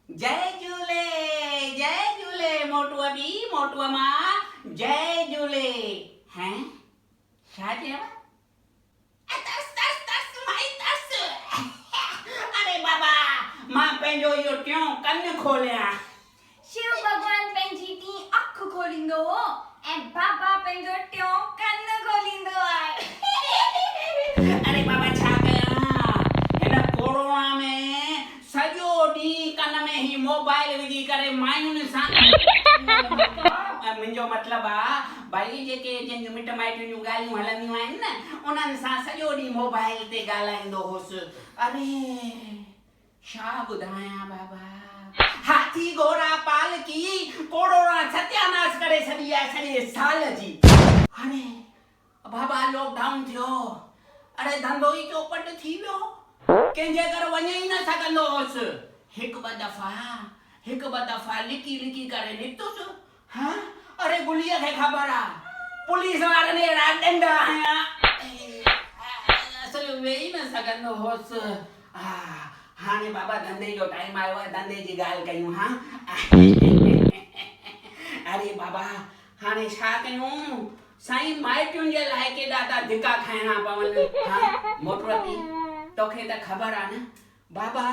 जय झूले मोटुआ बी मोटुआ मां जय झूले हैं छा चयव तस तस तस माई तस अरे बाबा मां पंहिंजो इहो टियों कन खोलियां शिव भगवान पंहिंजी टी अख खोलींदो ऐं बाबा पंहिंजो टियों कन खोलींदो आहे अरे बाबा छा कयां हिन कोरोना में सॼो ॾींहुं कन में ही मोबाइल विझी करे मायुनि सां मुंहिंजो मतिलबु आहे भई जेके जंहिंजूं मिट माइटनि जूं ॻाल्हियूं हलंदियूं आहिनि न उन्हनि सां सॼो ॾींहुं मोबाइल ते ॻाल्हाईंदो हुउसि अरे छा ॿुधायां बाबा हाथी घोड़ा पालकी कोरोना सत्यानाश करे छॾी आहे सॼे साल जी हाणे बाबा लॉकडाउन थियो अरे धंधो ई चौपट थी वियो कंहिंजे घर वञे ई न सघंदो हुउसि हिकु ॿ दफ़ा लिकी लिकी करे निकतुसि हाँ अरे गुलीअ खे ख़बर आहे पुलिस वारनि अहिड़ा ॾंड हयां असुल वेही न सघंदो हुउसि हाणे बाबा धंधे जो टाइम आयो आहे धंधे जी ॻाल्हि कयूं हा अरे बाबा हाणे छा कयूं साईं माइटियुनि जे लाइ केॾा था धिका खाइणा पवनि हा मोटुअती तोखे त ख़बर आहे न बाबा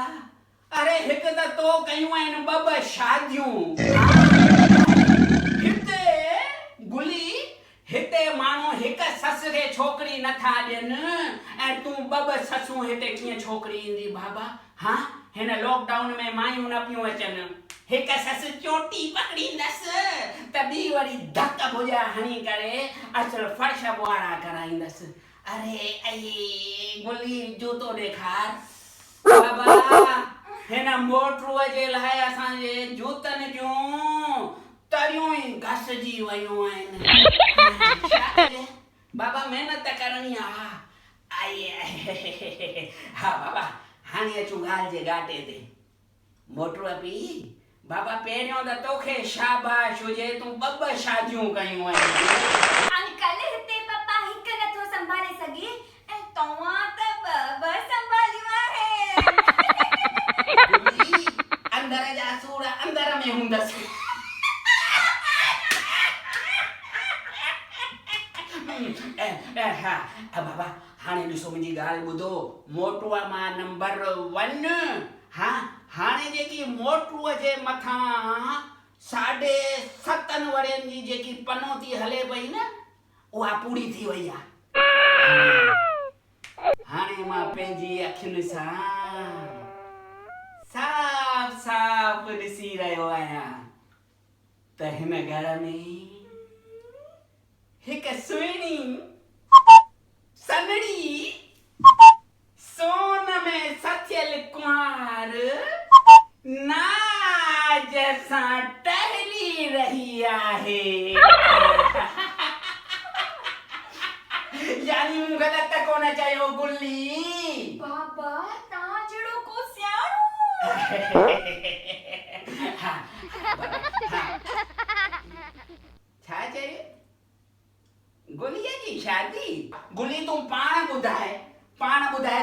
अरे हिकु त तो कयूं आहिनि ॿ शादियूं हिते गुली हिते माण्हू हिकु ससु खे छोकिरी नथा ॾियनि ऐं तूं ॿ ससूं हिते कीअं छोकिरी ईंदी बाबा हा हिन लॉकडाउन में मायूं न पियूं अचनि हिकु ससु चोटी पकड़ींदसि त ॿी वरी धक भुजा हणी करे असुल फर्श ॿुआरा कराईंदसि अरे ऐं गुली जूतो ॾेखार बाबा हिन मोटरूअ जे लाइ असांजे जूतनि जूं तरियूं ई घसिजी वयूं आहिनि बाबा महिनत करणी आहे हा बाबा हाणे अचूं ॻाल्हि जे घाटे ते मोटरूअ पीउ बाबा पहिरियों त तोखे शाबाश हुजे तूं ॿ शादियूं कयूं आहिनि अंकल हिते पप्पा हिकु नथो संभाले सघे ऐं तव्हां त ॿ संभालियूं आहिनि अंदर जा सूर अंदर में हूंदसि हा बाबा हाणे ॾिसो मुंहिंजी ॻाल्हि ॿुधो मोटूअ मां नंबर 1 हा हाणे जेकी मोटूअ जे मथां 7.5 वरनि जी जेकी पनौती हले पई न उहा पूरी थी वई आहे हाणे मां पंहिंजी अखियुनि सां साफ़ साफ़ ॾिसी रहियो आहियां त हिन घर में हिकु सुहिणी सनड़ी सोन में सथियल कुंवार नाज सां टहली रही आहे यानी मूं ग़लत कोन चयो गुल्ली बाबा तव्हां जहिड़ो को सियाणो छा चए गुलीअ जी शादी गुली तूं पाण ॿुधाए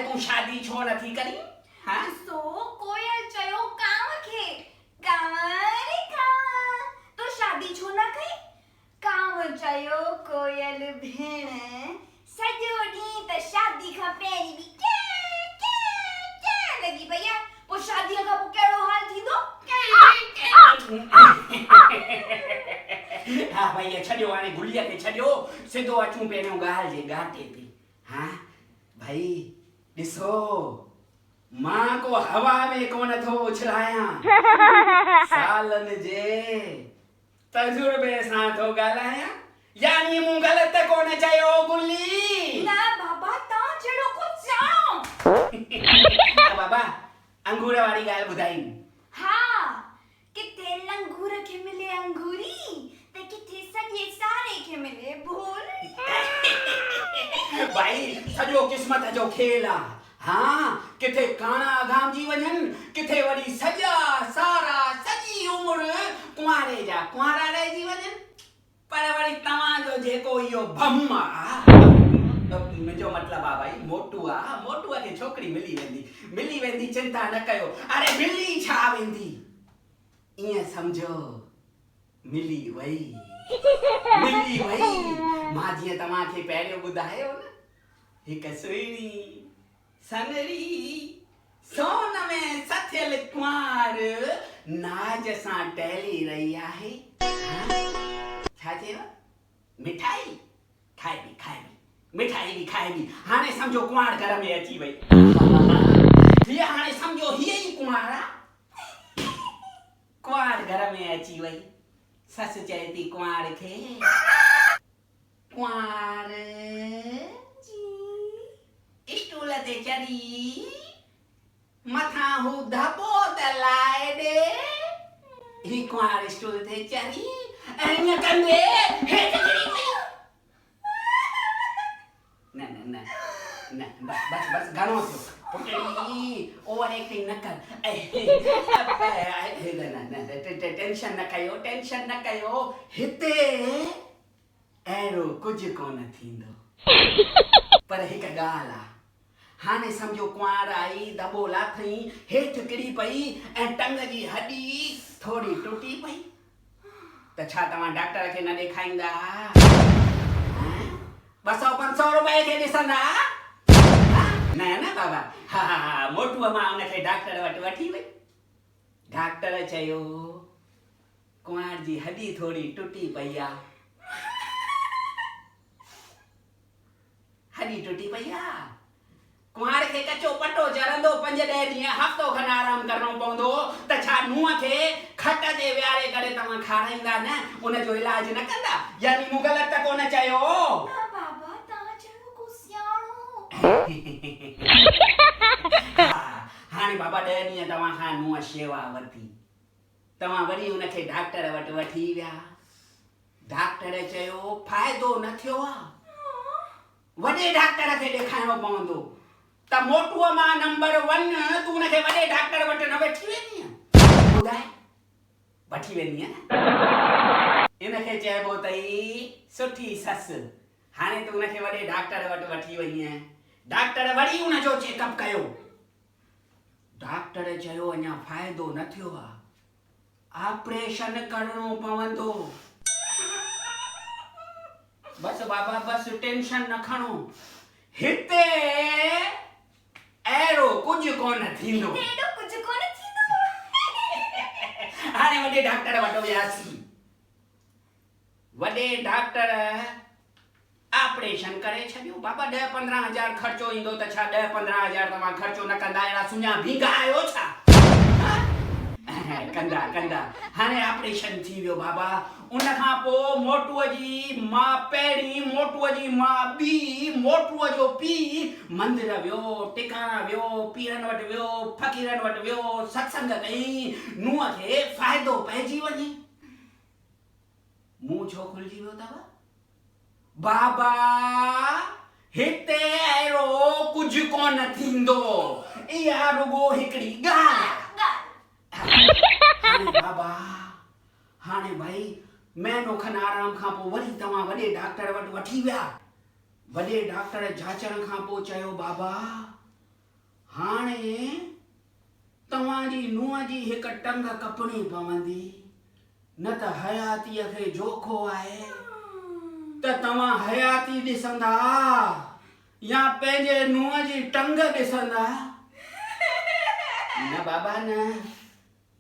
तूं शादी छो नथी करी हाँ सो कोयल चयो कांव खे कांव रे कांव तो शादी छो न कई कांव चयो कोयल भेण सॼो ॾींहुं त शादी खां पहिरीं बि क्या लॻी पई आहे पोइ शादीअ खां पोइ कहिड़ो हाल थींदो हा भई छॾियो हाणे गुलीअ खे छॾियो सिधो अचूं पहिरियों ॻाल्हि जे घाटे ते हा भई ॾिसो मां को हवा में कोन थो उछलायां सालनि जे तजुर्बे सां थो ॻाल्हायां यानी मूं ग़लति कोन चयो गुली न बाबा तव्हां जहिड़ो को सियाणो बाबा अंगूर वारी ॻाल्हि ॿुधाई हा किथे लंगूर खे मिले अंगूरी त किथे सॼे सारे खे मिले भोली भाई सॼो क़िस्मत जो खेल आहे हाँ किथे काना घामजी वञनि किथे वरी सॼा सारा सॼी उमिरि कुंवारे जा कुंवारा रहिजी वञनि पर वरी तव्हांजो जेको इहो भम आहे मुंहिंजो मतिलबु आहे भाई मोटूअ खे छोकिरी मिली वेंदी चिंता न कयो अरे मिली छा वेंदी ईअं सम्झो मिली वई मां जीअं तव्हांखे पहिरियों ॿुधायो न हिकु सुहिणी सनड़ी सोन में सथियल कुंवार नाज सां टहिली रही आहे छा चयव मिठाई खाइबी मिठाई बि खाइबी हाणे सम्झो कुंवार घर में अची वई हीअ हाणे सम्झो हीअ ई कुंवार आहे कुंवार घर में अची वई ससु चए थी कुंवार खे कुंवार स्टूल ते चढ़ी मथां हू दॿो त लाए ॾे ही कुंवार स्टूल ते चढ़ी ऐं ईअं कंदे हेठि किरी पई न बस घणो थियो पुटड़ी ओवर एक्टिंग न कर टेंशन न कयो हिते अहिड़ो कुझु कोन थींदो पर हिकु ॻाल्हि आहे हाणे सम्झो कुंवार आई दॿो लाथई हेठि किरी पई ऐं टंग जी हॾी थोरी टुटी पई त छा तव्हां डॉक्टर खे न ॾेखारींदा 200-500 रुपए खे ॾिसंदा न बाबा हा मोटूअ मां उनखे डॉक्टर वटि वठी वई डॉक्टर चयो कुंवार जी हॾी थोरी टुटी पई आहे हॾी टुटी पई आहे कुंवार खे कचो पटो चढ़ंदो 5-10 ॾींहं हफ़्तो खनि आराम करणो पवंदो त छा नुंहं खे खट ते विहारे करे तव्हां खाराईंदा न उनजो इलाज न कंदा यानी मूं ग़लति त कोन चयो हाणे बाबा 10 ॾींहं तव्हां खां नुंहं शेवा वरिती तव्हां वरी उनखे डॉक्टर वटि वठी विया डॉक्टर चयो फ़ाइदो न थियो आहे वॾे डॉक्टर खे ॾेखारिणो पवंदो त मोटूअ मां नंबर 1 तूं उनखे वॾे डॉक्टर वटि न वठी वेंदीअ ॿुधाए वठी वेंदीअ न इनखे चइबो अथई सुठी ससु हाणे तूं उनखे वॾे डॉक्टर वटि वठी वईअ डॉक्टर वरी उनजो चेकअप कयो डॉक्टर चयो अञा फ़ाइदो न थियो आहे ऑपरेशन करणो पवंदो बस बाबा बस टेंशन न खणो हिते अहिड़ो कुझु कोन थींदो हाणे वॾे डॉक्टर वटि वियासीं वॾे डॉक्टर ऑपरेशन करे छॾियो बाबा 10-15 हज़ार ख़र्चो ईंदो त छा 10-15 हज़ार तव्हां ख़र्चो न कंदा अहिड़ा सुञा भींगा आहियो छा कंदा हाणे ऑपरेशन थी वियो बाबा उनखां पोइ मोटूअ जी मां पहिरीं मोटूअ जी मां ॿी मोटूअ जो पीउ मंदिर वियो टिकाणा वियो पीरनि वटि वियो फ़क़ीरनि वटि वियो सत्संग कई नुंहं खे फ़ाइदो पइजी वञे मुंहुं छो खुलिजी वियो अथव बाबा हिते अहिड़ो कुझु कोन थींदो इहा रुगो हिकिड़ी ॻाल्हि हाणे बाबा हाणे भाई महीनो खनि आराम खां पोइ वरी तव्हां वॾे डॉक्टर वटि वठी विया वॾे डॉक्टर जांचण खां पोइ चयो बाबा हाणे तव्हांजी नुंहं जी हिकु टंग कपणी पवंदी न त हयातीअ खे जोखो आहे त तव्हां हयाती ॾिसंदा या पंहिंजे नुंहं जी टंग ॾिसंदा न बाबा न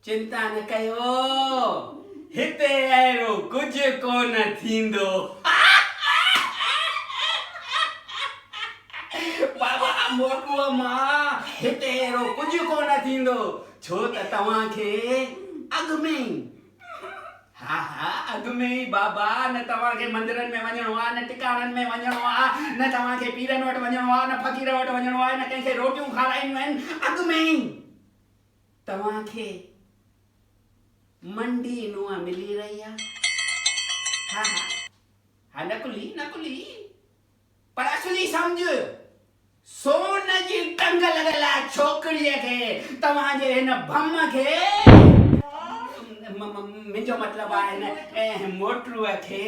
चिंता न कयो हिते अहिड़ो कुझु कोन थींदो बाबा मोटूअ मां हिते अहिड़ो कुझु कोन थींदो छो त तव्हांखे अॻु में हा अॻु में ई बाबा न तव्हांखे मंदिरनि में वञिणो आहे न टिकाणनि में वञिणो आहे न तव्हांखे पीरनि वटि वञिणो आहे न फ़क़ीर वटि वञिणो आहे न कंहिंखे रोटियूं खाराइणियूं आहिनि अॻु में ई तव्हांखे मंडी नुंहं मिली रही आहे हा नकुली पर असली सम्झ सोन जी टंग लॻल आहे छोकिरीअ खे तव्हांजे हिन भम खे मुंहिंजो मतिलबु आहे न मोटूअ खे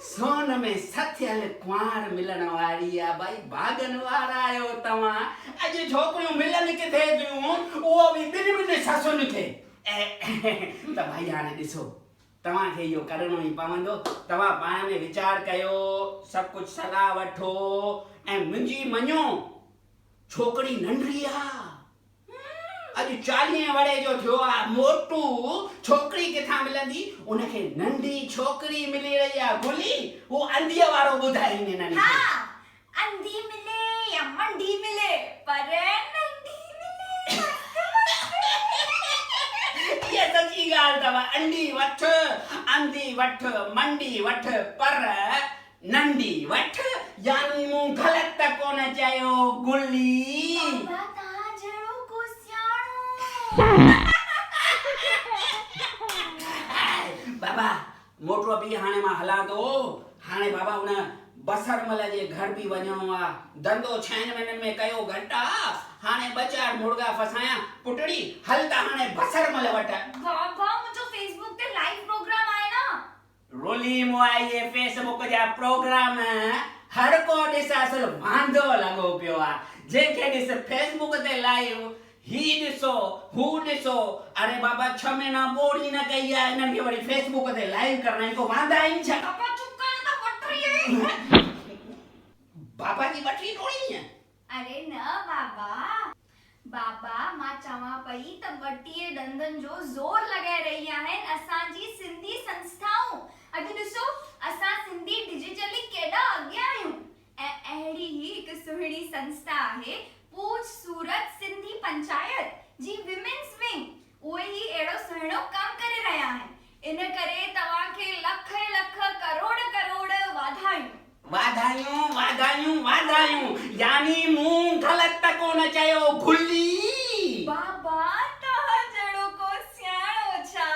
सोन में सथियल कुंवार मिलण वारी आहे भाई भागन वारा आहियो तव्हां अॼु छोकिरियूं मिलनि किथे थियूं उहो बि ॿिनि ससुनि खे त भाई हाणे ॾिसो तव्हांखे इहो करिणो ई पवंदो तव्हां पाण में वीचार कयो सभु कुझु सलाह वठो ऐं मुंहिंजी मञो छोकिरी नंढड़ी आहे अॼु 40 वड़े जो थियो आहे मोटू छोकिरी किथां मिलंदी उनखे नंढी छोकिरी मिली रही आहे गुली वो अंधीअ वारो ॿुधाईंदी नंढी हाँ अंधी मिले या मंडी मिले पर नंढी मिले ये सच्ची ॻाल्हि अथव अंडी वठ अंधी वठ मंडी वठ पर नंढी वठ यानी मूं ग़लति त कोन चयो गुली बाबा तव्हां जहिड़ो को सियाणो बाबा मोटो बि हाणे मां हलां थो हाणे बाबा उन बसरमल जे घर बि वञणो आहे धंधो 6 महीननि में कयो घटि आहे हाणे 2-4 मुर्गा फसाया पुटड़ी हल त हाणे बसरमल वटि बाबा मुंहिंजो फेसबुक ते लाइव प्रोग्राम आहे न रोली मोआ ये फेसबुक जा प्रोग्राम हर को ॾिस असुल वांदो लॻो पियो आहे जंहिंखे ॾिस फेसबुक ते लाइव ही ॾिसो हू ॾिसो अरे बाबा 6 महीना ॿोड़ी न कई आहे इन्हनि खे वरी फेसबुक ते लाइव करणा आहिनि को वांदा आहिनि छा बाबा चुप कर त पटरी आहे बाबा जी बटरी तोड़ी है अरे न बाबा मां चवां पई त 32 ॾंदनि जो ज़ोर लॻाए रही आहिनि असांजी सिंधी संस्थाऊं अॼु ॾिसो असां सिंधी डिजिटली केॾा अॻियां आहियूं ऐं अहिड़ी ही हिकु सुहिणी संस्था आहे पूछ सूरत सिंधी पंचायत जी विमेन्स विंग उहे ही अहिड़ो सुहिणो कमु करे रहिया आहिनि इन करे तव्हांखे लख लख करोड़ वाधायूं वाधायूं यानी मूं ग़लति त कोन चयो गुल्ली बाबा तव्हां जहिड़ो को सियाणो छा